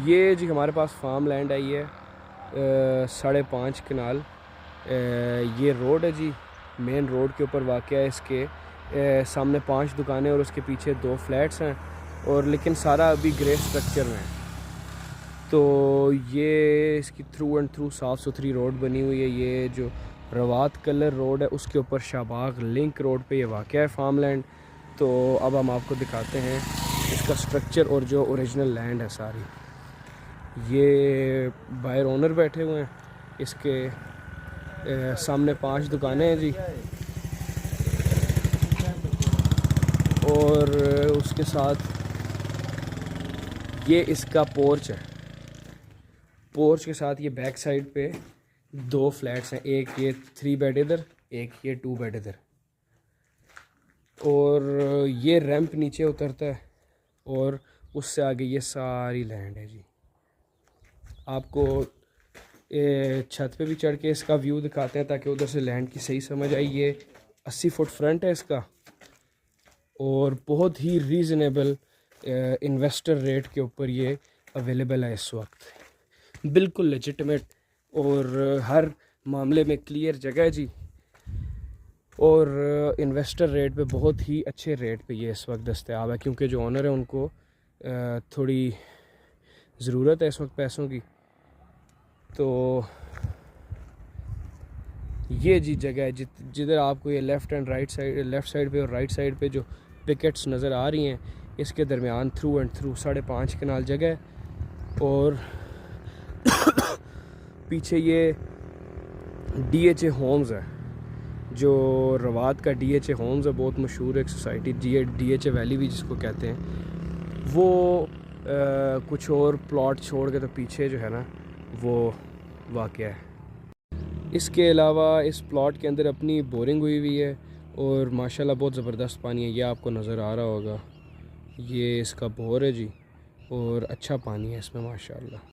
ये जी हमारे पास farm land I है 5.5 कनाल। ये रोड है जी, मेन रोड के ऊपर वाक़ है। इसके सामने 5 दुकानें और उसके पीछे 2 फ्लैट्स हैं, और लेकिन सारा अभी ग्रे स्ट्रक्चर में है। तो ये इसकी थ्रू एंड थ्रू साफ़ सुथरी रोड बनी हुई है। ये जो रवात कलर रोड है उसके ऊपर शाहबाग लिंक रोड पे ये वाक़ है फार्म लैंड। तो अब हम आपको दिखाते हैं इसका स्ट्रक्चर और जो ओरिजिनल लैंड है सारी। ये बायर ओनर बैठे हुए हैं। इसके सामने 5 दुकानें हैं जी, और उसके साथ ये इसका पोर्च है। पोर्च के साथ ये बैक साइड पे 2 फ्लैट्स हैं, एक ये 3 बेड इधर, एक ये 2 बेड इधर, और ये रैंप नीचे उतरता है, और उससे आगे ये सारी लैंड है जी। आपको छत पे भी चढ़ के इसका व्यू दिखाते हैं ताकि उधर से लैंड की सही समझ आई। ये 80 फुट फ्रंट है इसका, और बहुत ही रीज़नेबल इन्वेस्टर रेट के ऊपर ये अवेलेबल है इस वक्त। बिल्कुल लेजिटिमेट और हर मामले में क्लियर जगह है जी, और इन्वेस्टर रेट पे बहुत ही अच्छे रेट पे ये इस वक्त दस्तयाब है, क्योंकि जो ओनर है उनको थोड़ी ज़रूरत है इस वक्त पैसों की। तो ये जी जगह है जिधर आपको ये लेफ़्ट साइड पे और राइट साइड पे जो पिकेट्स नज़र आ रही हैं, इसके दरमियान थ्रू एंड थ्रू 5.5 कनाल जगह है। और पीछे ये DHA होम्स है, जो रवात का DHA होम्स है, बहुत मशहूर एक सोसाइटी, DHA वैली भी जिसको कहते हैं। वो कुछ और प्लॉट छोड़ के तो पीछे जो है ना वो वाक़या है। इसके अलावा इस प्लॉट के अंदर अपनी बोरिंग हुई है, और माशाल्लाह बहुत ज़बरदस्त पानी है। ये आपको नज़र आ रहा होगा, ये इसका बोर है जी, और अच्छा पानी है इसमें माशाल्लाह।